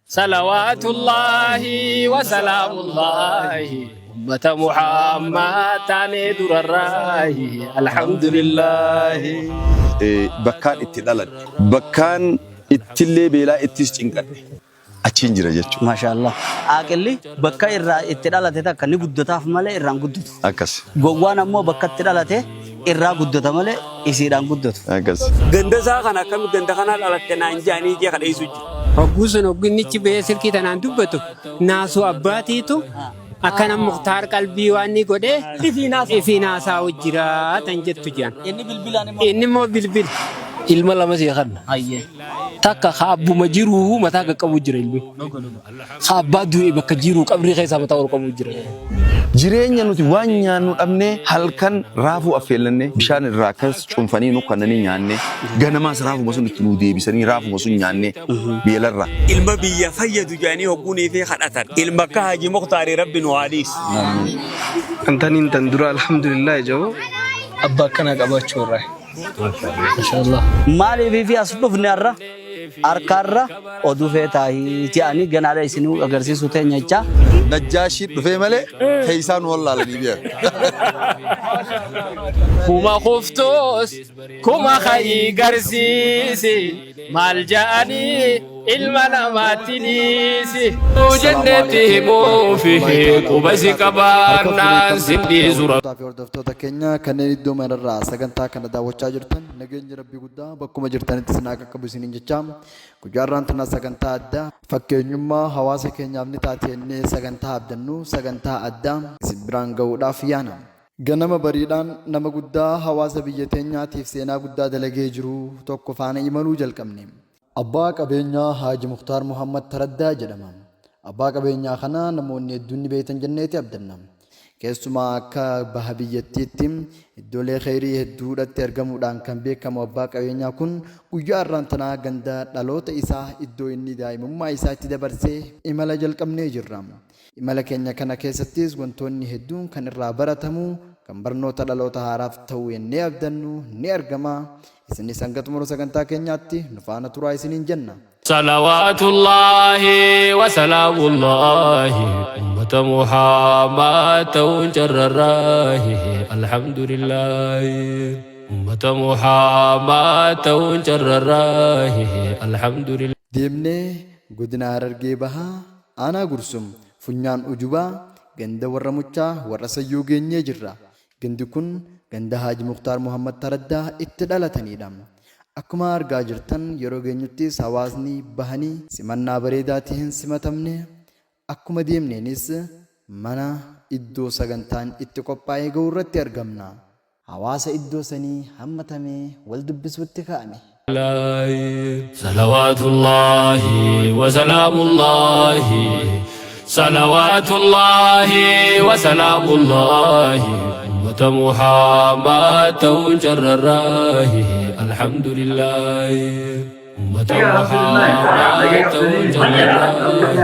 صلوات الله وسلام الله أمة محمد تاني در الراي الحمد لله. بكان اتدلل بكان اتلي بلا اتشينكد أتشينجر جتشو ما شاء الله. أقولي بكا إرّا اتدلل تتا كني قدّتا فمالة إرّان قدّت. أكس. قوانا مو بكا اتدلل ته إرّا قدّتا مالة إسيران قدّت. أكس. غندزا خنا كم غندا خنا لالتنا إنجاني جي خنا يسوج. ربوسنا وقنيتي بيسير كي تنان دبتو ناسو أباتي تو. أكنا مختار قلبي واني قده في ناس وجرا تنجت تجان. إني مو بالبل. ilma lama sih kan, takka khabu majiruhu mata kamu jira ilmi, khabadu iba kajiru kabri kayak sama tahu kamu jira. Jirenya nuti wanya nut amne halkan rafu afelne bishan rakas cumfani nu kanani nyanne gana mas rafu masu nude bisani rafu masu nyanne bielarra ilma biya fayyadu jani hukuni fi khadatan ilma ka haji muqtari rabbin wadis antanin tandura alhamdulillah jawo abba kana gabacho rai ما شاء الله. مالي في أسبوع نرى أركارة أدوفة تاهي تاني جنارة إسنو أجرسي سوتين يجا نجاشي دفع ماله هيسان والله لنيبيا كوما خفتوس كوما خي جرسيسي مالجاني ilmana matinisi ujannati mo fihi kubasi kabarna sindi zura hordoftoota keenya kanneen iddoo manarraa sagantaa kana daawwachaa jirtan nageenya rabbii guddaa bakkuma jirtanitti sinaa qaqqabu isiniin jechaa guyyaarraan tana sagantaa addaa fakkeenyummaa hawaasa keenyaaf ni taatee sagantaa abdannu sagantaa addaa isin biraan ga'uudhaaf yaana ganama bariidhaan nama guddaa hawaasa biyya teenyaatiif seenaa guddaa dalagee jiru tokko faana imaluu jalqabne. Abbaa qabeenyaa Haaji Mukhtaar Muhammad Taraddaa jedhama. Abbaa qabeenyaa kana namoonni hedduun ni beekan jenneeti abdanna. Keessumaa akka baha biyyattiitti iddoolee khayrii hedduudhatti argamuudhaan kan beekamu abbaa qabeenyaa kun guyyaa har'aan tanaa ganda dhaloota isaa iddoo inni daa'imummaa isaa itti dabarsee imala jalqabnee jirra. Imala keenya kana keessattis wantoonni hedduun kan irraa baratamu kan barnoota dhaloota haaraaf ta'u yennee abdannu ni argama. إسني سانغت مرو سانغتا كينياتي نفانا ترى إسنين جنة صلوات الله وسلام الله أمة محمد وجر الراه الحمد لله أمة محمد وجر الراه الحمد لله ديمني قدنا هررجي بها أنا قرسم فنيان أجوبا جند ورموچا ورسيوجي نيجرا جندكون ganda Haaji Mukhtaar Muhammad Taraddaa itti dhalatanidha. Akkuma argaa jirtan yeroo geenyuttis hawaasni bahanii simannaa bareedaatiin simatamne akkuma deemneenis mana iddoo sagantaan itti qophaa'ee ga'u irratti argamna. Hawaasa iddoo sanii hammatamee wal dubbisuutti ka'ame. Salawaatullaahi wa salaamullaahi salawaatullaahi wa salaamullaahi محمد وجر الراه الحمد لله أمة محمد وجر الراه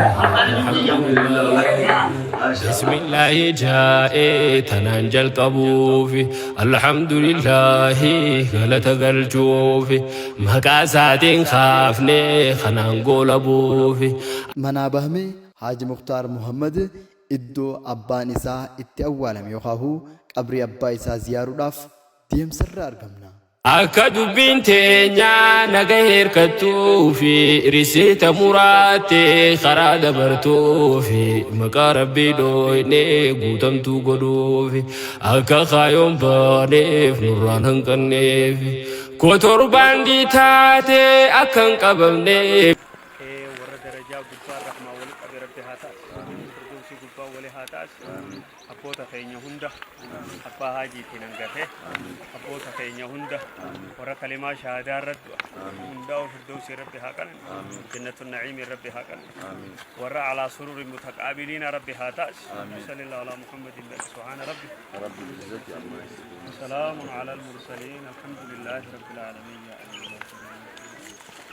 الحمد لله بسم الله جاء تنانجل قبوفي الحمد لله غلط غلجوفي مقاسات خافني خنانقول أبوفي منابهمي حاج مختار محمد iddoo abbaan isaa itti awwaalame yookaan qabri abbaa isaa ziyaaruudhaaf deemsarra argamna. Akka dubbiin teenya naga hirkattuu fi risiita muraattee karaa dabartuu fi maqaa rabbii dhooynee guutamtuu godhuufi akka kaayoon baaneef nurraan hanqanneef koo torbaan taatee akka hin qabamneef. أبوتا خيني هندا أبا هاجي تنانغته أبوتا خيني هندا ورا كلمة شهادة رد هندا وفردوس ربي هاكن جنة النعيم ربي هاكن ورا على سرور المتقابلين ربي هاتاش صلى الله على محمد سبحان ربي وسلام على المرسلين الحمد لله رب العالمين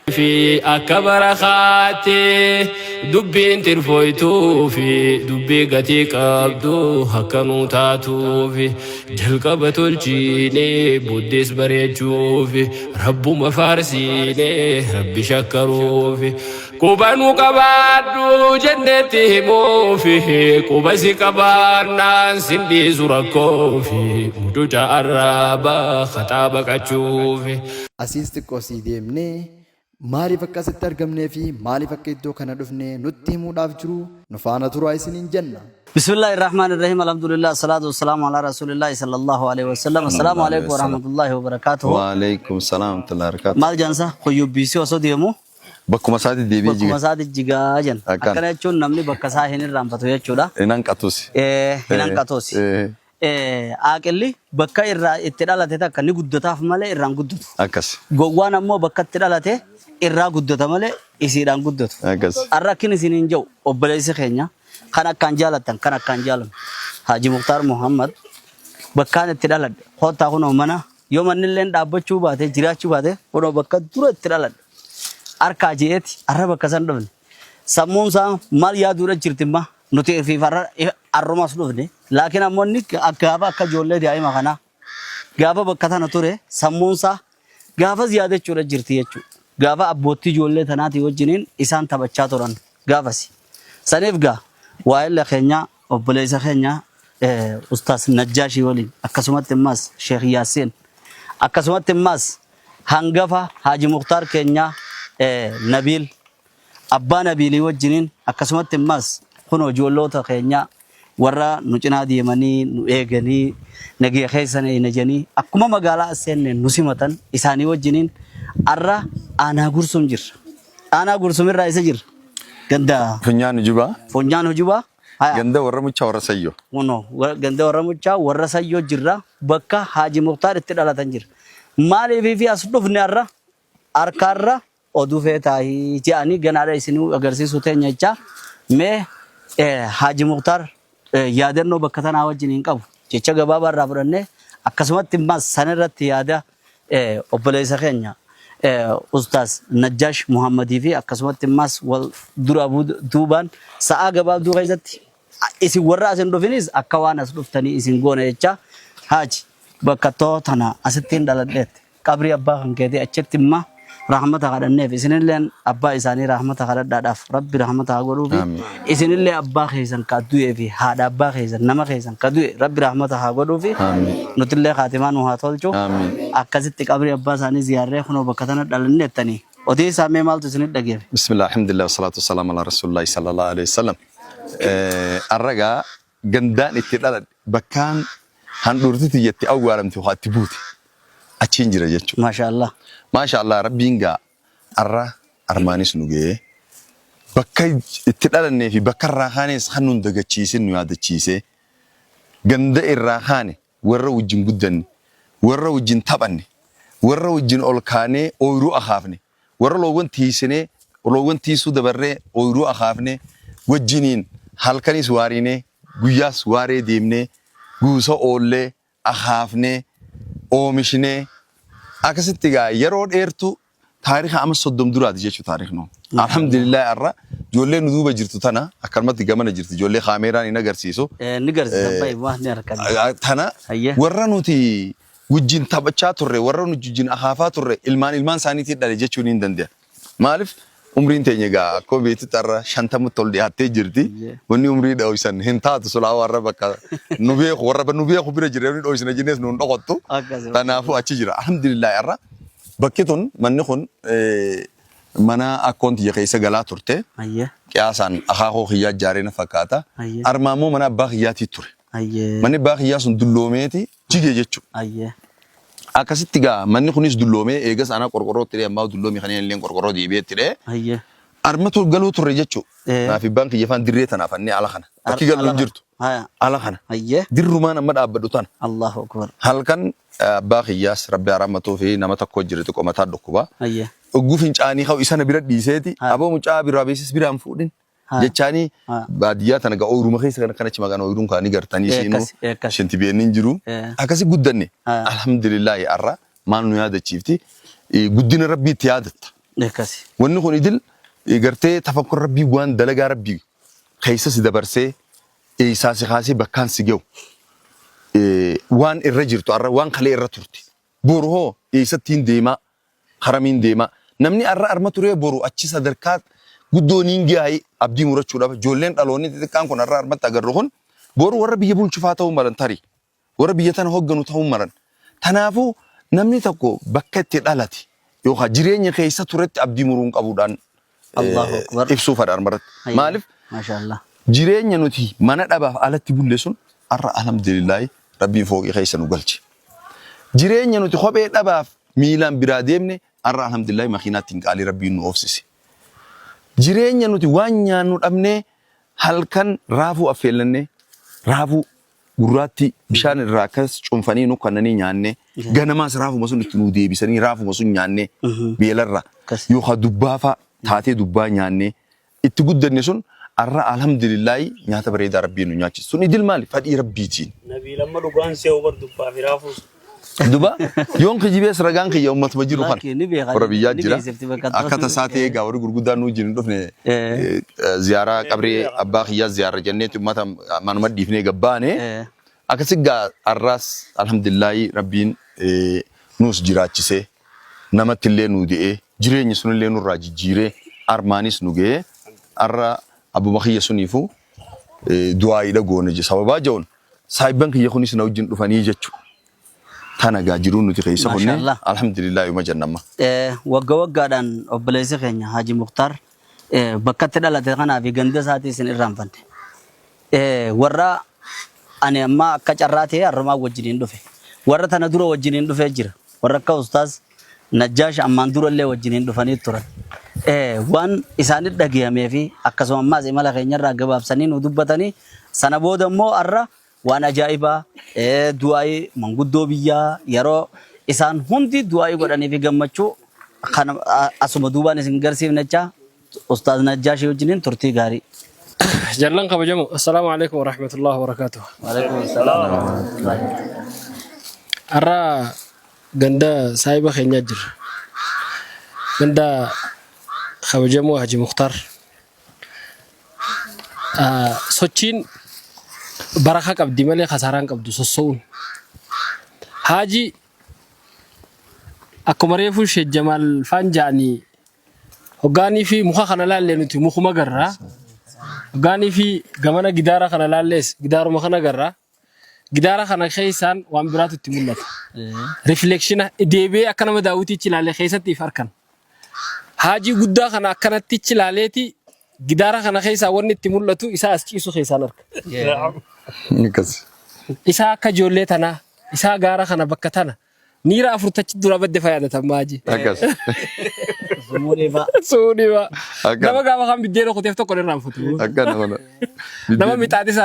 في أكبر خاتي دبين ترفويتو في دبي قتي قبدو هكنو تاتو في جلقبة الجيني بوديس بريجو في رب مفارسيني ربي شكرو في Kubanu kabadu jannati mofi kubasi kabarnan sindi surakofi muduja araba khataba kachufi. Asiis xiqqoo sii deemnee maaliif akkasitti argamnee fi maaliif akka iddoo kana dhufnee nutti himuudhaaf jiru nu faana turaa isiniin jenna. بسم الله الرحمن الرحيم الحمد لله الصلاة والسلام على رسول الله صلى الله عليه وسلم السلام عليكم ورحمة الله وبركاته. وعليكم السلام ورحمة الله وبركاته. مال جانسا خيوب بيسي وصو ديمو Bakkuma isaati deebi'ee jira. bakkuma isaati jigaa jan Akkan. akkana jechuun namni bakka isaa hin irraanfatu jechuudha. Inaan qatuusi. Hin hanqatuusi. Aaqilli bakka irraa itti dhalate takka ni guddataaf malee irraan guddatu. Akkas. Gowwaan ammoo bakka itti dhalate irraa guddata malee isiidhaan guddatu. Akkas. Arrakkin isiniin jiru obboleessi keenya kan akkaan jaalatan kan akkaan jaalamu Haji Muktaar Muhammad bakkaan itti dhaladhe hoottaa kunoo mana yoo manni illee dhaabbachuu baate jiraachuu baate kunoo bakka dura itti dhaladhe harkaa je'eeti arra bakka san dhufne sammuun isaa maal yaaduudha jirtimma nuti irfiifarra arrumas dhufne laakiin ammoo inni gaafa akka ijoollee daa'ima kanaa gaafa bakka tana ture sammuun isaa gaafas yaadachuudha jirti jechuudha gaafa abbootii ijoollee tanaatii wajjiniin isaan taphachaa turan gaafasi saniif gaa waa'ee keenya obboleessa keenya ustaas Najjaashi waliin akkasumatti immas Sheekh Yaasiin akkasumatti immas hangafa Haji Muktaar keenya Nabiil abbaa Nabiilii wajjiniin akkasumatti immas kunoo ijoolloota keenya warra nu cinaa deemanii nu eeganii nagee keessan eenajanii akkuma magaalaa seenne nu simatan isaanii wajjiniin arra aanaa gursum jirra aanaa gursumirraa isa jirra ganda Funyaan Ujubaa. Funyaan Ujubaa. Ganda warra muchaa warra sayyoo. Ganda warra muchaa warra sayyoo jirra bakka Haji Muktaar itti dhalatan jira. Maaliif as dhufne arra harkaarra oduu feetaahii jedhanii ganaadha isin agarsiisuu teenya jecha mee Haji Muktaar yaadannoo bakka tanaa wajjin hin qabu jecha gabaabaa irraa fudhannee akkasumatti immas sanirratti yaada obboleessa keenya Ustaas Najjaash Muhammadii fi akkasumatti immas wal dura duubaan sa'aa gabaabduu keessatti isin warra asin dhufinis akka waan as dhuftanii isin goona jecha Haji bakka tana asittiin dhaladheetti qabrii abbaa kan keetii achitti imma rahmata kadhanneef isinillee abbaa isaanii rahmata kadhadhaadhaaf rabbi rahmata haa godhuu fi isinillee abbaa keessan ka du'ee fi haadha abbaa keessan nama keessan ka du'e rabbi rahmata haa godhuu fi nutillee kaatimaa nu haa tolchu akkasitti qabrii abbaa isaanii ziyaarree kunoo bakka tana dhalanneettanii odii isaa mee maaltu isinit dhageef. Bismillah alhamdulillah wasalaatu wasalaamu ala rasulillahi sallallahu alaihi wasallam. Arragaa gandaan itti dhaladhe bakkaan handhuurtiti jetti awwaalamte ho'atti buute achiin jira jechuudha. Maashaallah. Maashaallah rabbiin gaa arra armaanis nu ga'ee bakka itti dhalannee fi bakka irraa kaanes kan nun dagachiisin nu yaadachiisee ganda irraa kaane warra wajjin guddanne warra wajjin taphanne warra wajjin ol kaanee ooyiruu akaafne warra loowwan tiisinee loowwan tiisuu dabarree ooyiruu akaafne wajjiniin halkanis waarinee guyyaas waaree deemnee guusa oollee akaafnee oomishnee akkasitti gaa yeroo dheertu taariikha amma 30 duraati jechuudha taariikno. Alhamdulillah arra ijoollee nu duuba jirtu tana akkanumatti gamana jirti ijoollee kaameeraan hin agarsiisu. Ni garsiisa baay'ee waan ni argina. Tana warra nuti wajjin taphachaa turre warra nu wajjin akaafaa turre ilmaan isaaniitiin dhale jechuun hin danda'a. Maaliif umriin teenya gaa akkoo beektu tarra 50 tol dhiyaattee jirti. Wanni umrii dhawisan hin taatu sulaa warra bakka nu beeku bira jirre ni dhawisna jennees nu hin dhokottu. Kanaafuu achi jira. Alhamdulillah arra bakki tun manni kun mana akkoonti keessa galaa turte. Qiyaasaan akaakoo kiyyaa ijaaree fakkaata. Armaamoo mana abbaa kiyyaatii ture. Manni abbaa kiyyaa sun dulloomeeti jigee jechuudha. Akkasitti gaa manni kunis dulloomee eegas ana qorqorrootti ammaa dulloomee kan illee qorqorroo deebi'eetti dhee. Armatu galuu turre jechuudha. Naafi baankii yafaan dirree tanaaf annee ala kana. Bakki galuun jirtu. Ala kana. Dirrumaan amma dhaabbadhu tana. Allahu akbar. Halkan abbaa kiyyaas rabbi araamatuu fi nama tokko jirti qomataa dhukkuba. Ogguu fincaanii ka'u isa na bira dhiiseeti. Aboo mucaa biraa beesis biraan fuudhin. Jechaanii baadiyyaa tana gaa ooyiruma keessa kanachi maqaan ooyiruun kaanii gartanii seenuu shinti beeniin jiru. Akkasi guddanne. Alhamdulillah arra maal nu yaadachiifti. Guddina rabbii itti yaadatta. Wanni kun idil gartee tafakkur rabbii waan dalagaa rabbii keessa si dabarsee isaa si kaasee bakkaan si gahu. Waan irra jirtu arra waan kalee irra turti. Boru hoo eessattiin deemaa haramiin deemaa. Namni arra arma turee boru achi sadarkaa guddooniin gaa'ee abdii murachuudhaaf ijoolleen dhaloonni xixiqqaan kun irraa armatti agarru kun boru warra biyya bulchufaa ta'uu malan tarii warra biyya tana hogganu ta'uu malan tanaafuu namni tokko bakka itti dhalate yookaan jireenya keessa turetti abdii muruun qabuudhaan ibsuu fadha armarratti maaliif Mashaallah. jireenya nuti mana dhabaaf alatti bulle sun arra alhamdulillah rabbiin fooqii keessa nu galche jireenya nuti kophee dhabaaf miilaan biraa deemne arra alhamdulillah makiinaatti hin qaalii rabbiin nu oofsise jireenya nuti waan nyaannu dhabnee halkan raafuu affeellannee raafuu gurraatti bishaan irraa akkas cunfanii nu kannanii nyaanne ganamaas raafuma sun itti nu deebisanii raafuma sun nyaanne beelarra yookaan dubbaafa taatee dubbaa nyaanne itti guddanne sun arra alhamdulillah nyaata bareedaa rabbiin nu nyaachisu sun idil maali fadhii rabbiitiin. Nabii lamma dhugaan see obar dubbaa fi raafuus. Duba yoon kijibees ragaan kiyya ummatuma jiru kan warra biyyaa jira akkata saatee egaa warri gurguddaan nu jiru dhufne ziyaaraa qabree abbaa kiyyaa ziyaara jenneetti ummata manuma dhiifnee gabbaane akkasigaa arraas alhamdulillah rabbiin nuus jiraachisee namatti illee nu de'ee jireenyi sunillee nurraa jijjiiree armaanis nu ga'ee arra abbuma kiyya suniifu du'aayiidha goone sababaa ja'uun saayibban kiyya kunis na wajjin dhufanii jechuudha. Tana gajiruun nuti keessa kunne alhamdulillah yuma jannama. Wagga waggaadhaan obboleessi keenya Haji Mukhtar bakka itti dhalate kanaa fi ganda isaatii isin irraanfanne. Warra ani amma akka carraa ta'e harrumaa wajjiniin dhufe. Warra tana dura wajjiniin dhufee jira. Warra akka ustaas Najjaash ammaan dura illee wajjiniin dhufanii turan. Waan isaanitti dhagayamee fi akkasuma ammaas imala keenyarraa gabaabsanii nu dubbatanii sana booda immoo har'a waan ajaa'ibaa du'aa'ii manguddoo biyyaa yeroo isaan hundi du'aa'ii godhanii fi gammachuu kan asuma duubaan isin garsiifnechaa ustaaz Najjaashi wajjiniin turtii gaarii. Jallan kabajamu. Assalaamu alaikum wa rahmatullahi wa barakatuh. Wa alaikum assalam. Arra ganda saahiba keenya jira. Ganda kabajamu Haji Mukhtar. Sochiin baraka qabdi malee khasaraan qabdu sosso'uun. Haji akkuma reefu Sheekh Jamaal faan ja'anii hoggaanii fi muka kana laallee nuti mukuma garraa hoggaanii fi gamana gidaara kana laallees gidaaruma kana garraa gidaara kana keessaan waan biraatu itti mul'ata. Reflekshiina deebi'ee akka nama daawwitiichi ilaalee keessatti if harkan. Haji guddaa kana akkanattichi ilaaleeti gidaara kana keessaa wanni itti mul'atu isaa as ciisu keessaan arka. Isaa akka ijoollee tanaa isaa gaara kana bakka tana niira afurtachi dura badde fayyadatan maaji. Suunifa. Nama gaafa kan biddeen okuteef tokko irraan futu. Nama mixaatis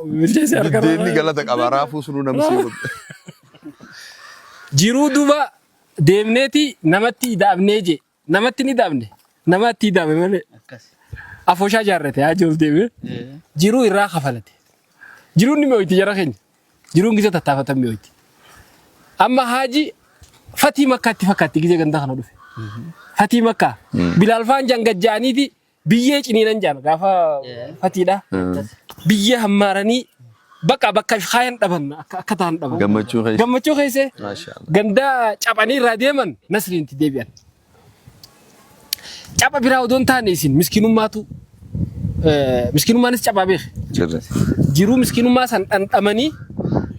bilcheesse argama. Biddeenni galata qaba raafuu sunuu namsi. Jiruu duuba deemneeti namatti daabnee je namatti ni daabne namatti daabe malee. Afooshaa jaarrate haa jiruuf deeme jiruu irraa kafalate. Jiruun ni mi'ooti jara keenya. Jiruun gisa tattaafatan mi'ooti. Amma Haji Fatii Makkaatti fakkaatti gisa ganda kana dhufe. Fatii Makkaa. Bilaalfaan jangajjaaniiti biyyee ciniinan jaan gaafa Fatiidha. Biyyee hammaaranii bakka kaayan dhaban akka ta'an dhaban. Gammachuu keessee ganda caphanii irraa deeman nasriinti deebi'an. Capha biraa odoon taane isin miskinummaatu miskinummaanis caphaa beeke. Jiruu miskinummaa san dhandhamanii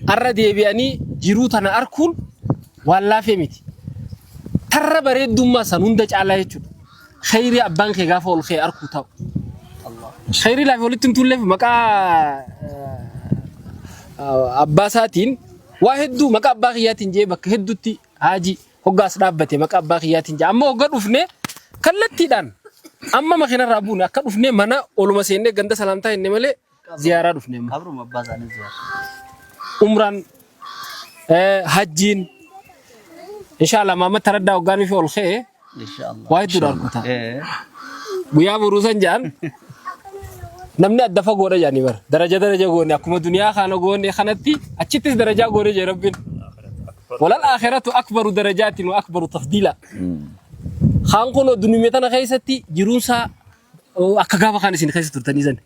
arra deebi'anii jiruu tana arkuun waan laafee miti. Tarra bareeddummaa san hunda caalaa jechuudha. Khayrii abbaan kee gaafa ol kee arkuu ta'u. Khayrii laafee walitti hin tulleef maqaa abbaa isaatiin waa hedduu maqaa abbaa kiyyaatiin jee bakka hedduutti Haji hoggaas dhaabbate maqaa abbaa kiyyaatiin jee amma hogga dhufnee kallattiidhaan amma makiinarraa buune akka dhufnee mana oluma seennee ganda salaamtaa hinne malee ziyaaraa dhufnee Qabruma abbaa isaanii ziyaara. umraan hajjiin inshallah Muhammad taraddaa hoggaanii fi ol ka'ee waa hedduudha arkutaa guyyaa buruusan jaan namni adda fagoodha jaanii bara daraja goone akkuma duniyaa kana goone kanatti achittis darajaa goone jee rabbiin walal aakhiratu akbaru darajaatin wa akbaru tafdiila. Khaan kun dunyumee tana keessatti jiruunsa akka gaafa kaan isin keessa turtanii san.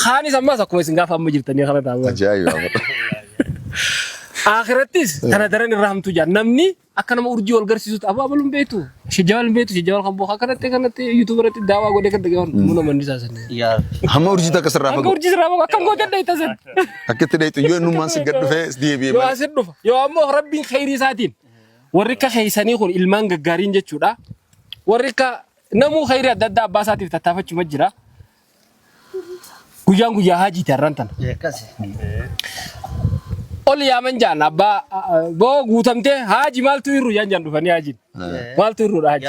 Khaanis ammas akkuma isin gaafa amma jirtanii kana taa'u. Akhirattis tana daran irraa hamtu jaan namni akka nama urjii wal garsiisutti abaabaluun beektu shijawal kan booka kanatti yuutuubaratti daawaa godhee kan dhagahan muna manni saasan. Hamma urjii takka sirraa Akka fagoo. urjii sirraa fagoo akkam gootee dheeyta sen. Akkitti dheeytu yoo innummaan si gad dhufee deebi'ee Yoo malee. asin dhufa yoo ammoo rabbiin khayrii isaatiin warri akka keeysanii kun ilmaan gaggaariin jechuudha. Warri akka namuu khayrii adda addaa abbaa isaatiif tattaafachuma jira. Guyyaan guyyaa haajiiti har'aan tana. Ol yaaman jaan abbaa boo guutamtee haaji maaltu hirru jaan dhufanii haajiin. Maaltu hirruudha haaji.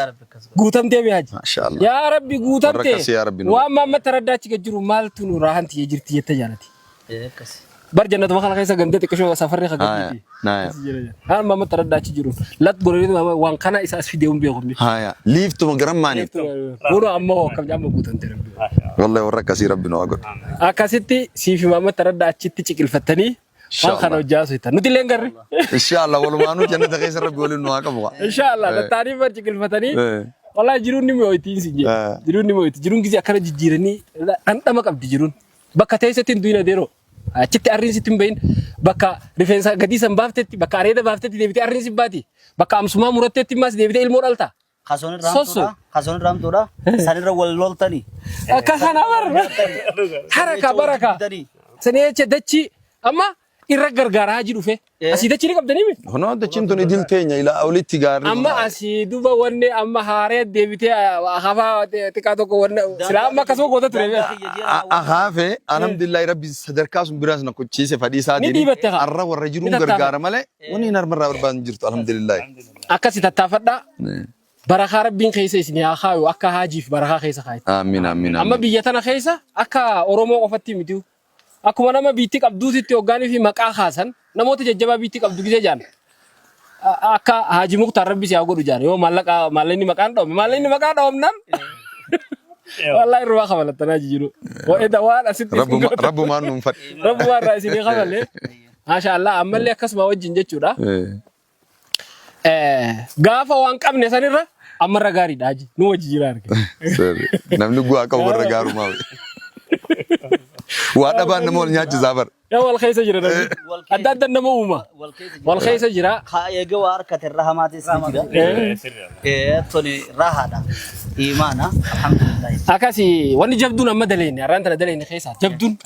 Guutamtee mi haaji. Maashaallah. Yaa Rabbi guutamtee Warra akkasii yaa Rabbi nu. waan mamma taraddachi jiru maaltu nu raahanti jirti jette jaalati. Bar jannatu makala keessa gandee xiqqashoo safarri Haya. khagatti. Naaya. Haan mamma taraddachi jiru. Lat gororitu waan kana isa as fidee hundi beekumni. Haya. Liiftuma garan maaniif. Kuno ammoo akkam jamma guutamtee Rabbi. Wallahi warra akkasii Rabbi nu haa godhu. Akkasitti siifi mamma taraddachitti ciqilfattanii waan kana hojjaasu hitan. Nuti illee garri. Inshallah walumaanuu jannata keessa Rabbi waliin nu haa qabu. Inshallah tattaanii bar ciqilfatanii. Wallahi jiruun ni mi'ooyti sinje. Jiruun ni mi'ooyti. Jiruun gisee akkana jijjiiranii dhandhama qabdi jiruun. Bakka teessetti hin du'ina deeroo. Achitti arriin sitti hin bahin. Bakka rifeensa gadii san baaftetti bakka areeda baaftetti deebitee arriin si baati. Bakka amsumaa murattetti immas deebitee ilmoo dhalta. Kasoon ramtuudha. Sanirra wal loltanii. Akka kana bar. Haraka baraka. Sanii jecha dachi amma irra gargaaraa jiru fe. Asii dachi ni qabdanii mi? Hono dachiin tun idil teenya ilaa olitti gaarri. Amma asii duba wanne amma haaree deebitee hafaa xiqqaa tokko wanne silaa amma akkasuma goota ture. Ahaafe alhamdulillahi Rabbi sadarkaa sun biraas na kochiise fadhii Ni isaatiin. diibatte haa. Arra warra jiruun gargaara malee wani narmarraa barbaadan jirtu alhamdulillahi. Akkasi tattaafadhaa. Barakaa rabbiin keessa isin haa kaayu akka haajiif barakaa keessa kaayitu. Amiin amiin Amma biyya tana keessa akka Oromoo qofatti miti. Akkuma nama biitti qabduutitti hoggaanii fi maqaa kaasan namoota jajjabaa biitti qabdu gisee jaan. Akka Haaji Muktaar Rabbi si haa godhu jaan. Yoo maallaqni maqaan dhaabame maallaqni maqaa dhaabamnaan. Wallahi irraa kabalattanaa jiru. Wa'eeda waan asitti. Rabbumaan nuun fadhi. Rabbumaan irraa isinii kabalee. Maashaallah ammallee akkasuma wajjin jechuudha. Gaafa waan qabne sanirra ammarra gaariidha Haaji. Nu wajji jira arge. Namni bu'aa qabu warra gaarumaa. Waa dhabaan nama wal nyaachisaa bar. Yaa wal keessa jira namni. Adda adda nama uuma. Wal keessa jira. Egaa waa harkate irra hamaatis ni jira. Toni rahaadha. Imaana. Alhamdulillah. Akkasi wanni jabduun amma daleenne har'aan tana daleenne keessa jabduun.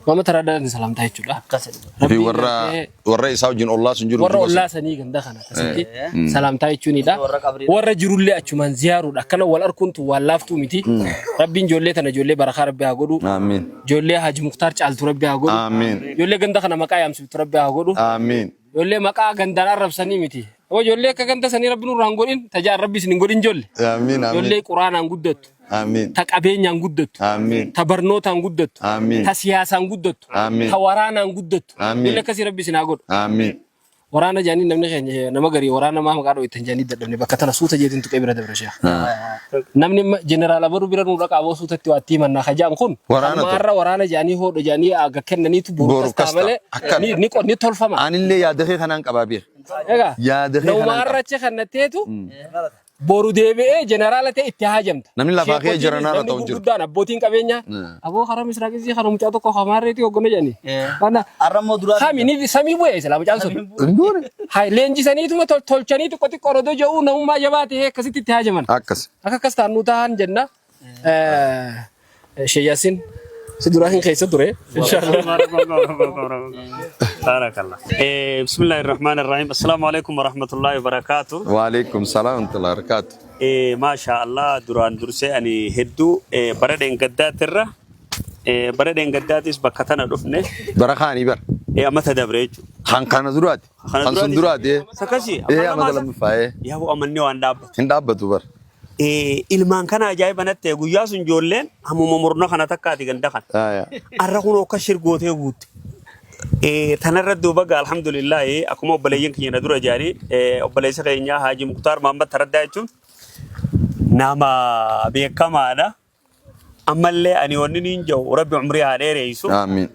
Mama taradaan salamtaa jechuudha. Fi warra isaa wajjin ollaa sun jiru. Warra ollaa sanii ganda kana akkasitti salamtaa jechuunidha. Warra jirullee achumaan ziyaaruudha. Akkana wal arkuntu waan laaftuu miti. Rabbiin ijoollee tana ijoollee barakaa Rabbi haa godhu. Amiin. Ijoollee Haaji Muktaar caaltu Rabbi haa godhu. Amiin. Ijoollee ganda kana maqaa yaamsitu Rabbi haa godhu. Amiin. Ijoollee maqaa gandaan arrabsanii miti. Ijoollee akka ganda sanii Rabbi nurraan godhin tajaan Rabbi isin hin godhin ijoollee. Amiin amiin. Ijoollee quraanaan guddattu. Amiin. Ta qabeenyaan guddattu. Amiin. Ta barnootaan guddattu. Amiin. Ta siyaasaan guddattu. Amiin. Ta waraanaan guddattu. Amiin. Ijoollee akkasii Rabbi isin haa godhu. Amiin. Waraana jaanii namni keenya nama garii waraana maa maqaa dhooytan jaanii dadhabne bakka tana suuta jeetiin tuqee bira dabre sheekh. Namni jeneraala baruu bira nuu dhaqaa boo suutatti waatti mannaa kajaan kun. Maarra waraana jaanii hoodho jaanii aga kennaniitu boru kastaa malee ni tolfama. Anillee yaadafee kanaan qabaa beek. Egaa Yaadafee kanaan qabaa. maarra achi kannateetu boru deebi'ee jeneraala ta'e itti haajamta. Namni lafaa kee jeneraala ta'u jiru. Guddaan abbootiin qabeenyaa. Aboo karaa misraaqisii karaa mucaa tokko hamaarreetii hoggana jedhanii. Arramoo duraa. Kami ni samii bu'ee islaamu caalsun. Hai leenjisaniituma tolchanii xiqqoo xiqqoo rodoo jedhuu namummaa jabaa ta'ee akkasitti itti haajaman. Akkas. Akka akkas taanuu ta'an jenna. Sheeyyaasiin si duraa hin keessa ture. Barakallah. Bismillahirrahmanirrahim. Assalamu alaikum warahmatullahi wabarakatuh. Waalaikum salaam warahmatullahi wabarakatuh. Masha Allah duraan dursee ani hedduu bara dheengadaatti bara dheengadaattis bakka tana dhufne. Bara kaanii bar. Amma tadabre jechuudha. Kana duraati. Kan sun duraati. Sakasi. Amma lammaffaa. Yaa amanni waan dhaabbatu. Hin dhaabbatu bar. Ilmaan kana ajaa'iba natti guyyaa sun ijoolleen hammuma murna kana takkaati ganda kana. Arra kun akka shirgootee guutte. Tanarra duuba gaa alhamdulillah akkuma obboleeyyan keenya dura jaarii obboleessa keenya Haaji Muktaar Mahammad Taraddaa jechuun nama beekamaadha. Ammallee ani wanni niin jiru Rabbi umrii haa dheereessu. Amiin.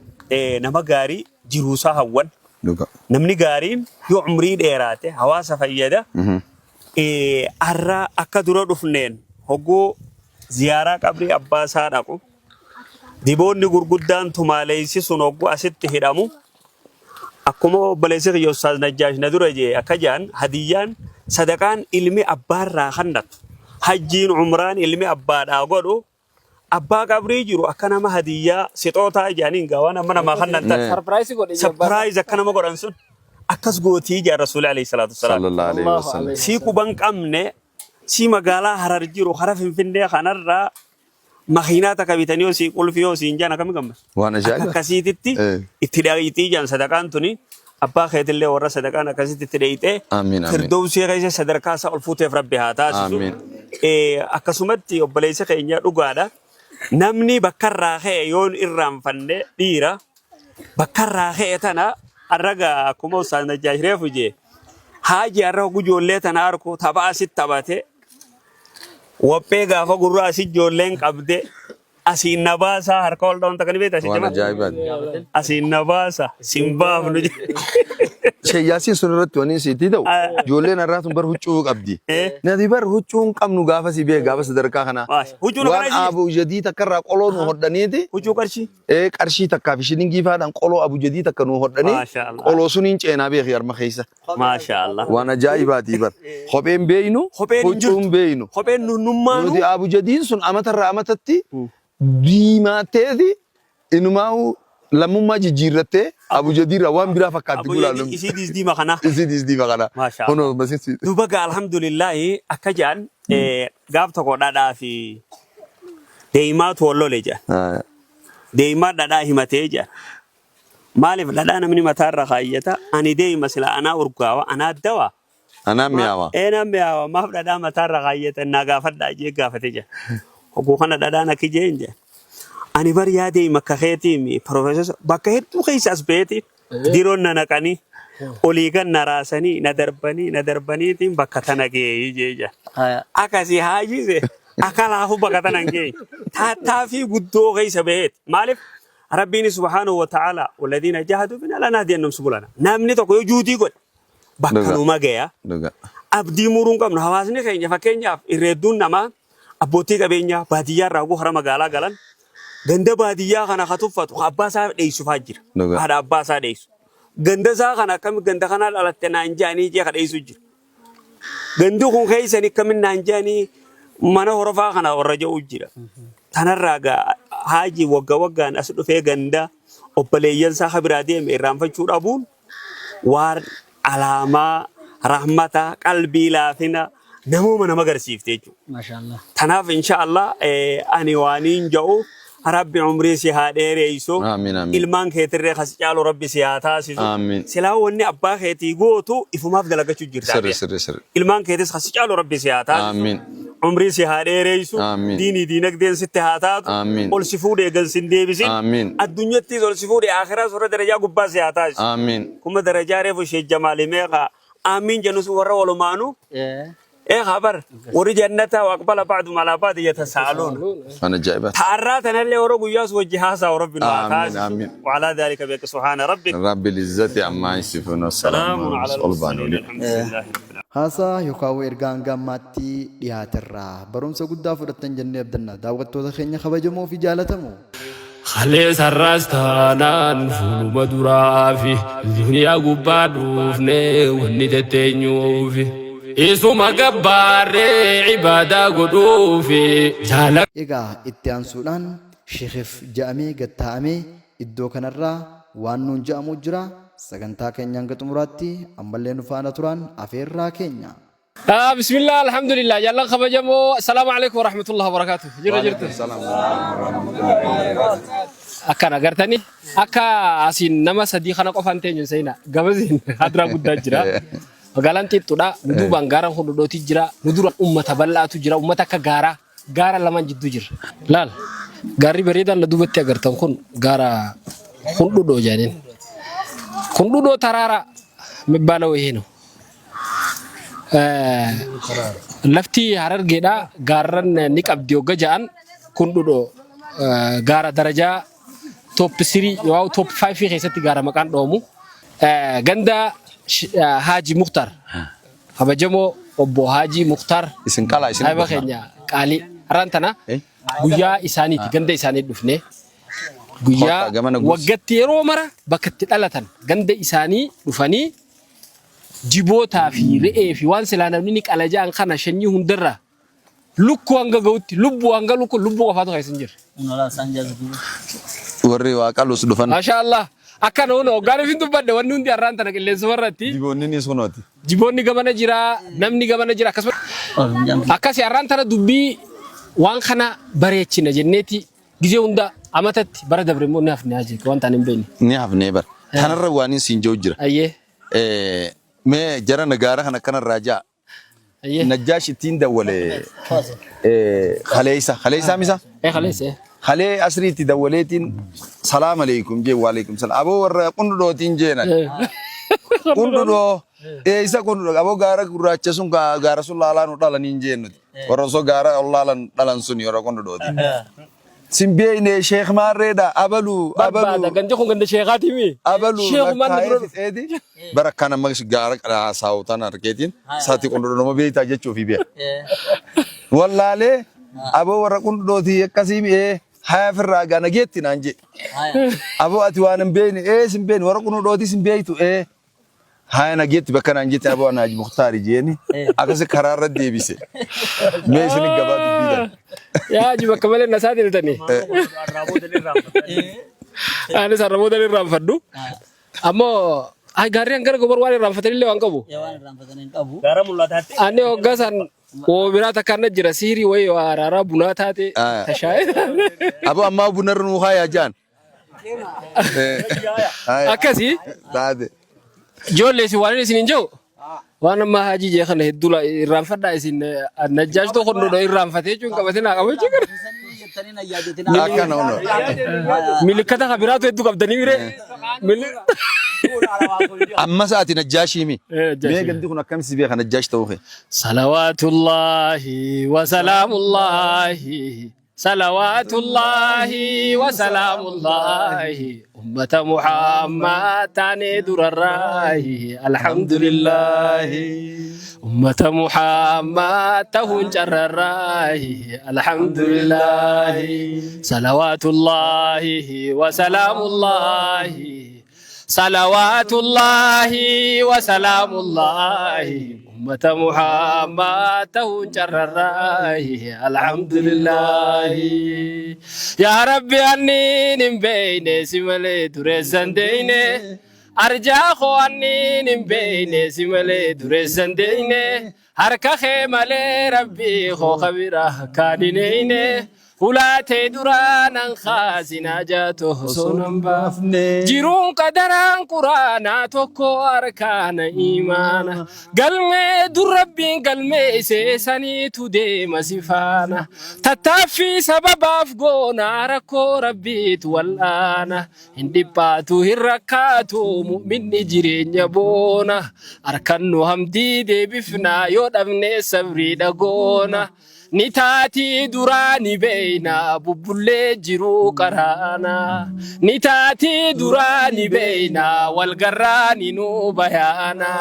Nama gaarii jiruusaa hawwan. Namni gaariin yoo umrii dheeraate hawaasa fayyada. Arra akka dura dhufneen hogguu ziyaaraa qabrii abbaa isaa dhaqu. Diboonni gurguddaan tumaaleysi sun hogguu asitti hidhamu. أكمو بلسيق يوسف نجاش ندرجة أكجان هديان صدقان علمي أبار راخنت حجين عمران علمي أبار أقولو أبا قبري جرو أكنا ما هدية ستوتا جانين قوانا منا ما خنت سربرايز أكنا ما قرانسون أكس قوتي جا رسول عليه الصلاة والسلام صلى الله عليه وسلم سيكو بنك أمنه سي مقالا هرر جرو خرف فيندي خنر مخيناتك بيتنيو سي قول فيو سينجانا كم كم وانا جاي كسيتتي اتدايتي جان صدقان توني أبا خيت اللي ورا صدقان كسيت اتدايتي آمين آمين فردوسي غير صدركا سألفوت في ربها تاسو آمين أكسمتي وبليس خينيا رجالا نمني بكرة خي يون إرام فنّي ديرا بكرة خي تنا الرجا كمو سان جاهرة فوجي حاجة الرجو جولة تنا أركو تبع ست تبعته وبيجا فقرا ست جولين قبضة أسين نباسا هركول دون تكني بيت أسين وانا جاي أسين نباسا سيمبا فنوجي شيء ياسين سنرت وانين سيتي دو جولين الراتم بره هجوك أبدي ندي بره هجوم كم نقافة سيبيه قافة صدركا خنا وان أبو جديد تكرر قولون هردانيتي هجو كرشي كرشي تكافي شنين كيفا دان قولو أبو جديد تكنو هرداني ما شاء الله قولو سنين أنا بخير مخيسة ما شاء الله وانا جاي باتي بر خبين بينو هجوم بينو خبين نمانو ندي أبو جديد سن أمتر أمتتي ديما تدي إنما لما ما جيرته أبو جدير روان بيرا فكات تقول أبو جدير إسيديس دي مخنا إسيديس دي مخنا ما شاء الله هنو بس دوبا الحمد لله أكجان قاب تقول دادا في ديمات والله لجا ديمات دادا همتيجا مالف دادا أنا مني متار خايته أنا ديم مثلا أنا أرقاوا أنا الدوا أنا مياوا أنا مياوا ما في دادا متار خايته ناقافت داجي قافتيجا حقوقنا دادا نكجينجا أنا بريادي مكخيتي مي بروفيسور بكهت وخيس أسبيتي ديرون نكاني أوليغان نراسني ندربني تيم بكتنا جي جيجا أكاسي هاجي زي أكاله بكتنا جي تافي بدو خيس بيت مالف ربنا سبحانه وتعالى والذين جاهدوا بنا لنهدينهم سبلنا نامني تقول جودي قد بكنو ما جيا أبدي مرون كم نهواسني خينيا فكينيا إردون نما أبوتي كبينيا بادية راغو خرام غالا غالان ganda baadiyyaa kana katuffatu abbaa isaa dheessuuf jira haadha abbaa isaa dheessu ganda isaa kana akkami ganda kana dhalatte naan jaanii jee kadheessu jira gandi kun keessan akkamin naan jaanii mana horofaa kana warra jedhu jira tanarraa haaji waggaan as dhufee ganda obboleeyyan isaa biraa deeme irraanfachuu dhabuun waan alaamaa rahmata qalbii laafina namooma nama agarsiifte jechuudha maashaallah tanaaf inshaallah ani waaniin jedhu ربي عمري سيهادير يسوع آمين آمين إلمان كتير خسيالو ربي سيهاتا سيسو آمين سلاو إني أبا خيتي قوتو إفما في دلقة تجرد سر إلمان كتير خسيالو ربي سيهاتا آمين عمري سيهادير يسوع آمين دينك دين ستهاتات آمين أول سفودي جل سندي بسين آمين الدنيا تيز أول سفودي آخرة سورة درجة قبّا سيهاتا آمين كم درجة رفو شيء جمالي ميقا آمين جنوس ورا ولمانو إيه خبر وري جنة وأقبل بعض على بعض يتساءلون أنا جايبة تعرّات أنا اللي ورا قياس وجهاز وربنا آمين آمين وعلى ذلك بك سبحان ربك رب العزة عما يصفون سلام على المرسلين الحمد لله haasaa yookaan ergaan gammaatti dhiyaaterraa barumsa guddaa fudhatan jennee abdanna daawwattoota keenya kabajamoo fi jaalatamoo خلي سرستانان فول مدرافي الدنيا قبادوف ني وني isuma gabbaarre ibadaa godhuufi jaalala. Egaa itti aansuudhaan sheekhiif ja'amee gatta'amee iddoo kanarraa waan nuun ja'amu jira sagantaa keenya hanga xumuraatti ammallee nu faana turan afeerraa keenya. بسم الله الحمد لله يلا خبجمو السلام عليكم ورحمة الله وبركاته جرت أكنا قرتني أكا أسين نما صديقنا قفانتين سينا قبزين هدرا قد جرا Magalaan xiqqoodha nuduubaan gaaraan hodhodhooti jira nuduran uummata bal'aatu jira uummata akka gaara lamaan jidduu jira laal gaarri bareedaan na duubatti agartan kun gaara hundhudhoo jedhaniin hundhudhoo taraara mibbaala wayiino lafti harargeedha gaarran ni qabdi hogga ja'an hundhudhoo gaara darajaa top 3 yoo top 5 keessatti gaara maqaan dhoomu ganda Haji Mukhtar Habajamo obbo Haji Mukhtar isin kala isin ay bakenya kali rantana guya isaniti ganda isanit dufne Kottaa gamana guus. waggaatti yeroo mara bakka itti dhalatan ganda isaanii dhufanii jibootaa fi re'ee fi waan silaa namni ni qalajaan kana shanyii hundarraa lukkuu hanga ga'utti lubbuu hanga lubbuu qofaatu keessa hin jirre. Unola sanjaz dulu. Warri waaqalus dhufan. Masha Allah. Akkana hono hoggaanii fi dubbadde wanni hundi har'aan tana qilleensa warratti. Jiboonni ni sunooti. Jiboonni gamana jira, namni gamana jira akkasuma. Akkasi har'aan tana dubbii waan kana bareechina jenneeti gizee hunda amatatti bara dabre immoo ni hafne haa jechuudha waan ta'an hin beekne. Ni hafnee bara. Kanarra waan siin jiru jira. Ayyee. Mee jara nagaara kana kanarraa ja'a. Ayyee. Najjaash ittiin dawwale Khaleessa misa? Khaleessa. Khalee asriitti dawwaleetiin salaam aleikum jee wa aleikum salaam. Aboo warra qundudootiin jeenan. Qundudoo isa qundudoo aboo gaara gurraacha sun gaara sun laalaa nu dhalaniin jeennuti. Warra osoo gaara laalan dhalan sun yeroo qundudootiin. Simbeene Sheekh Maarreedha abalu. Barbaada ganda kun ganda sheekaati mi? Abalu Sheekhu manni dura dhufe. Barakkaan amma gaara saawutaan argeetiin saati qundudoo nama beektaa jechuufi beeka. Wallaalee aboo warra qundudootii akkasii mi'ee haya firraa gaana geetti naan jee. Aboo ati waan hin beekne simbeene warra qundudootii simbeeytu haya na geetti bakka naan jetti aboo Naaji Mukhtaari jeeni akkasi karaarra deebise. Mee isin gabaa dubbiidhaan. Yaa ji bakka malee nasaa diltanii. Ani sarraboota irraan fadhu. Ammoo gaarri hangara gobar waan irraan fatanillee waan qabu. Gara mul'ataatti. Ani hoggasan oomiraa takkaan na jira siirii wayii araaraa bunaa taate tashaa'e. Aboo ammaa bunarra nuu haayaa jaan. Akkasii. Taate. Ijoollee isin waan isin hin jiru. Waan amma hajii jee kana hedduu irraanfadhaa isin najjaash tokko hundoo irraanfatee jechuun qabatee naa qabachuu gara. Akkana hundo. Milikkata kabiraatu hedduu qabdanii biree. Amma sa'aati najjaashii mi. Mee gandi kun akkamisi beeka najjaash ta'uu kee. Salawaatullaahi wa salaamullaahi. Salawaatullaahi wa salaamullaahi. Ummata Muhammad taanee durarraahi. Alhamdulillaahi. Ummata Muhammad tahuun carrarraahi. Alhamdulillaahi. Salawaatullaahi wa salaamullaahi. Salawaatullaahi wa salaamullaahi. Ummata Muhammad tahuun carrarraahi. Alhamdulillaahi. Yaa Rabbi anniin hin beeyne si malee dureessan deeyne. Arjaa koo anniin hin beeyne si malee dureessan deeyne. Harka kee malee Rabbi koo kabira kaadineyne. Ulaatee duraanan khaasinaa jaatoo sonan baafne. Jiruun qadaraan quraanaa tokko arkaana imaana. Galmee durrabbiin galmee iseesaniitu deema sifaana. Tattaaffii sababaaf goonaa rakkoo rabbiitu wal'aana. Hin dhiphaatu hin rakkaatu mu'minni jireenya boona. Harkannu hamdii deebifnaa yoo dhabnee sabrii dhagoona. Ni taati duraani beeyna bubbullee jiruu qaraana. Ni taati duraani beeyna walgarraani nu bayaana.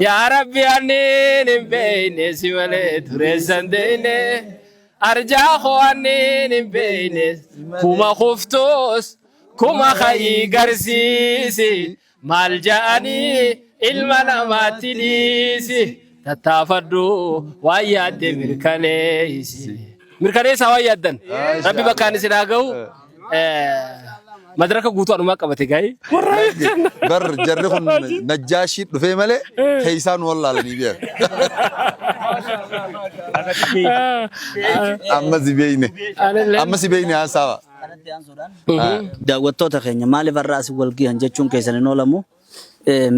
Yaa Rabbi anneen hin beeyne si malee dureessan deeyne. Arjaa koo anneen hin beeyne kuma kuftoos kuma ka'ii garsiisi. Maal ja'anii ilma namaatti dhiisi. Tattaafadhu waan yaadde mirkaneessi. Mirkaneessaa waan yaaddan. Rabbi bakkaan isin haa ga'u. Madaraka guutuu anumaa qabate gaa'e. Bar jarri kun najjaashii dhufee malee keeysaan wallaalanii beeku. Amma si beeyne. Amma si beeyne haasawa. Daawwattoota keenya maaliif irraa asii wal gahan jechuun keessan hin oolamu.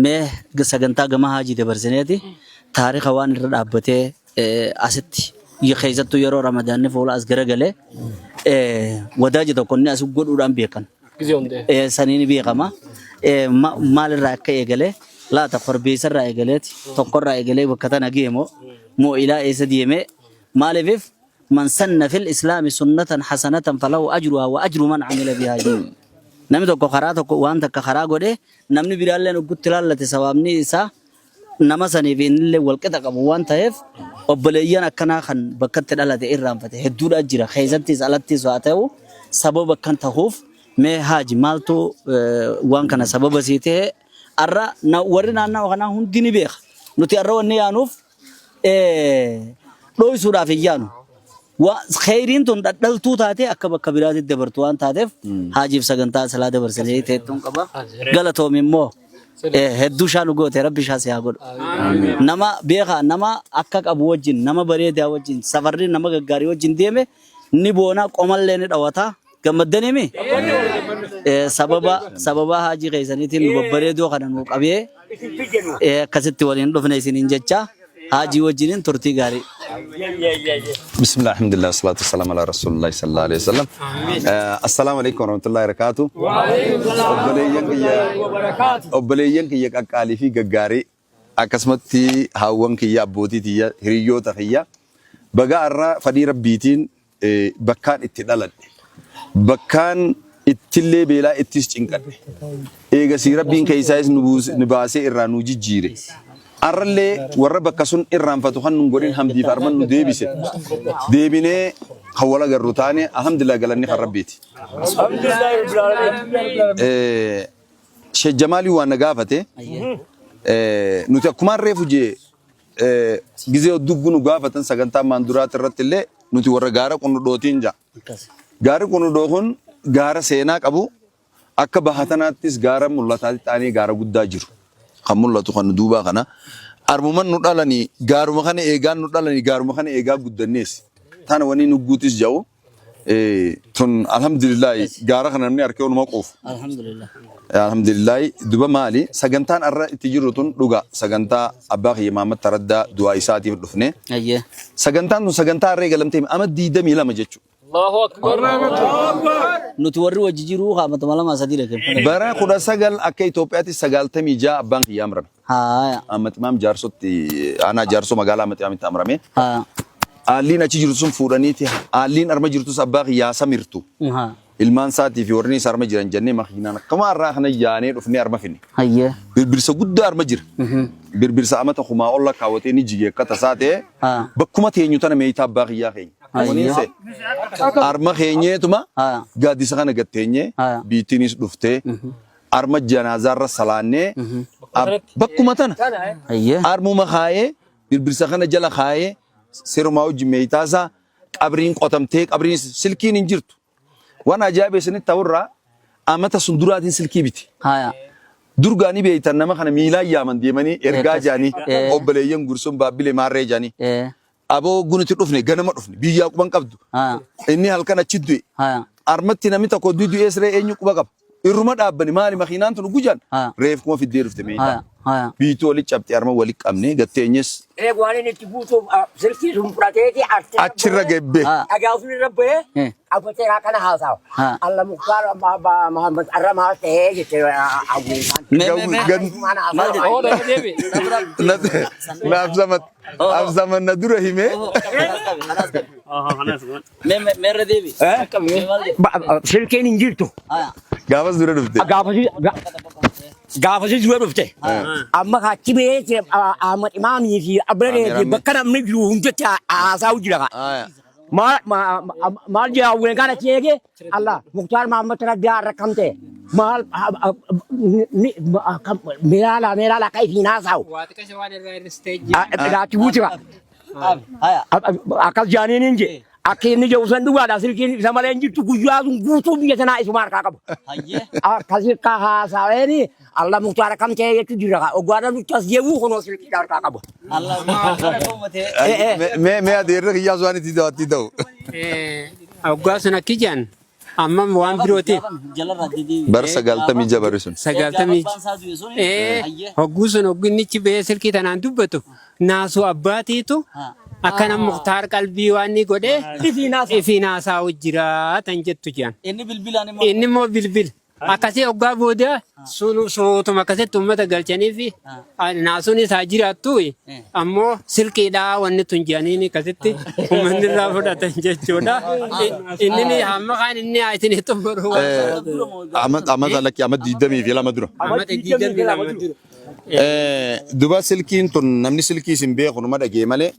Mee sagantaa gama haajii dabarsineeti. Taariikha waan irra dhaabbatee asitti keessattuu yeroo ramadaanni fuula as garagalee wadaaji tokko inni as godhuudhaan beekan. Saniin beekama. Maalirraa akka eegalee laata korbeessarraa eegaleeti tokkorraa eegalee bakka tana geemoo moo ilaa eessa deemee maaliifif man sanna fil islaami sunnatan hasanatan falahu ajruhaa wa ajru man amila bihaa jiru. Namni tokko karaa tokko waan takka karaa godhee namni biraalleen oggutti laallate sawaabni isaa nama saniif innillee walqixa qabu waan ta'eef obboleeyyan akkanaa kan bakkatti dhalate irraanfate hedduudha jira keessattis alattis haa ta'u sababa bakkan ta'uuf me haji malto wan kana sababa site arra na warina na kana hundini beekh nuti arra wanne yanuf doy sura fi yanu wa khairin tun dadaltu taate akaba kabirati dabartuan taatef haji saganta sala dabarsale teetun qaba galato mimmo heddu shanu gote rabbi shasi hagod nama beekha nama akka qabu wajin nama bareeda wajin safarri nama gaggari wajin deeme ni bona qomalle ni dawata gammadanimi sababa haji qaysanitin babbareedo kana nu qabe kasitti walin dofne isinin jecha haji wajinin turti gari بسم الله الحمد لله والصلاة والسلام على رسول الله صلى الله عليه وسلم السلام عليكم ورحمة الله وبركاته وعليكم السلام وبركاته كي أكالي في جاري أكسمتي هاون كي أبوتي تيا هريو تخيا بقى الرا فدي ربيتين بكان اتدلل بكان اتلي بلا اتشينكر إيجا سيرا بين كيسايس نباسي إرانو جيري أرلي وربك كسون إرام فتوخان نقولين هم دي فارمان نديبسه ديبينه حوالا جروتاني الحمد لله قالني خربيتي الحمد لله رب العالمين شيخ جمالي وانا قافته نوتي كمان ريفوجي جزء دوغنو قافة سكنتا ماندورات الرتلة نوتي ورا غارة كونو دوتين جا غارة كونو دوخن غارة سيناك أبو أكبهاتنا تيس غارة ملاتات تاني غارة قداجرو خمول تخان دوبا خنا أرممان نطلعني غارو مخانة إيجان نطلعني غارو مخانة إيجا قدنيس ثانا وني نقوتيس جاو تون الحمد لله غارا خنا مني أركيون موقف الحمد لله دوبا مالي سجنتان أرى تجرو تون لغا سجنتا أباخ يمام تردى دعاء ساتي في الدفنة سجنتان رجالم تيم أما ديدا ميلا مجتشو الله أكبر نتوري وجيرو خامة مالا ما سدي لكم برا خدا سجل أكيد توبياتي سجل تمي جا بان يامرم ها أما تمام جارسو تي أنا جارسو مقالة أما تمام تامرمي ها ألين أشي جرتهم فورانيتي ألين أرما جرتوس أباخ يا سميرتو ها ilmaan saati fi warni sarma jiran jannee makiinaan kama arraa kana yaanee dhufnee arma finne هيا birbirsa guddaa arma jira birbirsa amata kumaa olla kaawwatee ni jigee akka tasaa ta'e bakkuma teenyu tana meeyitaa abbaa kiyyaa keenya waniinse arma keenyeetuma gaaddisa kana gatteenyee biittiinis dhuftee arma janaazaarra salaannee bakkuma tana هيا armuma kaayee birbirsa kana jala kaayee seerumaa wajji meeyitaasaa qabriin qotamtee qabriin silkiin hin jirtu وانا جابي سنة تورا أمتا سندرات سلكي بيتي هايا درغاني بيتان نما خنا ميلا يامن ديماني إرجع جاني أوبليين غرسون بابلي مارة جاني أبو غنوتي رفني غنما رفني بيجا كمان كبدو إني هالكنا تشدوي أرمتي نمي تكو دودو إسرائيل إنيو كباكب الرماد أبني مالي مخينان تلو جوجان ريف كم في الدير في تميتا بيتو اللي شابتي أرما وليك أمني قتينيس إخواني نتبوسو سلسي سمبراتي أشرا جبه أجاوزني ربه أبو ترى كنا هاساو الله مختار محمد أرما تهي جتوا أفزمت ندوره هيمه مير ديبي سلكين إنجيلتو قابس دوره دفته قافز زوار رفته أما كاتبه أحمد إمامي في أبرة بكرة من جروهم جتا أساو جرا ما جا وين كان تيجي الله مختار محمد رضي رقمته مال ميرالا كيف يناساو واتكش وانا غير ستيج لا تبوتها أكل جانين إنجي akhirnya jauh sendiri ada sedikit sama lain itu gujua gutu biasa naik semar kakak. Kasih kahasa ini Allah mengutarakan cewek itu juga. Gua ada lucu jauh kono sedikit dari kakak. Allah mengutarakan me ada orang yang jauh tidak. Gua sana kijan. Amma wan biroti. Bar sagalta mija barusun. Sagalta mija. Hoggusun hoggunni cibe sedikit anan dubbatu. Nasu abbati itu. Akana mukhtar qalbii waan ni godhe ifinaasaa wajjira tan jettu jiran inni moo bilbil akkasii hoggaa booda sootuma akkasitti ummata galchanii fi naasuun isaa jiraattu ammoo silkiidhaa wanni tun jedhaniin akkasitti uummanni irraa fudhatan jechuudha inni hamma kaan inni isinii xumuru amata lakki amata 20 fi lama dura amata 20 lama dura duba silkiin tun namni silkii sin beeku numa dhagee malee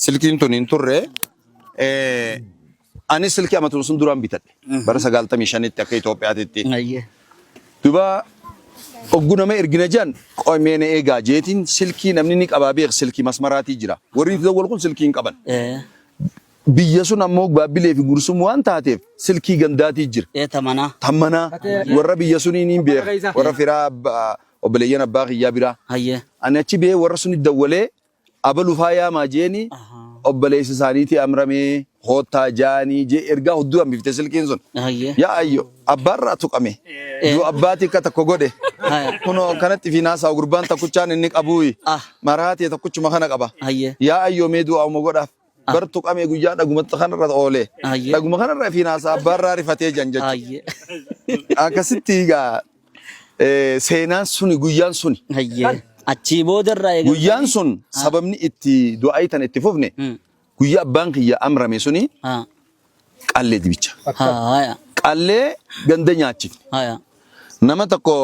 silkiin tun hin turre أنا سلكي أما تروسون دوران بيتر برا سقالتا ميشان التكي توبي عادتي أيه دوبا أقولنا ما إرجنا جان قوي من إيجا جيتين سلكي نمنيك أبابيغ سلكي مسماراتي جرا ورين تدور كل سلكين كابن بيجاسون أموك بابلي في غرسوم وان تاتيف سلكي جنداتي جر تمنا ورا بيجاسونين بيغ ورا فراب وبلينا باغي يابرا أنا تبيه ورا سوني الدولة أبلو فايا ما جيني وبليس سانيتي أمرمي هوتا جاني جي إرجع هدوء أمي في تسلكين زون يا أيو أبارة تقامي جو أباتي كتكوجودة كنو كانت في ناس أو قربان تكوتشان إنك أبوي مراتي تكوتش مخانك أبا يا أيو ميدو أو مقولة برتوك أمي جوجان أقوم تخان رد أولي أقوم خان رد في ناس أبارة رفتي جنجت أكستيجا سينان سوني جوجان سوني أتشيبو درا جوجان سون سببني إتي دعايتان اتفوفني guyyaa abbaan kiyya amrame suni qallee dibicha qallee ganda nyaachifne nama tokko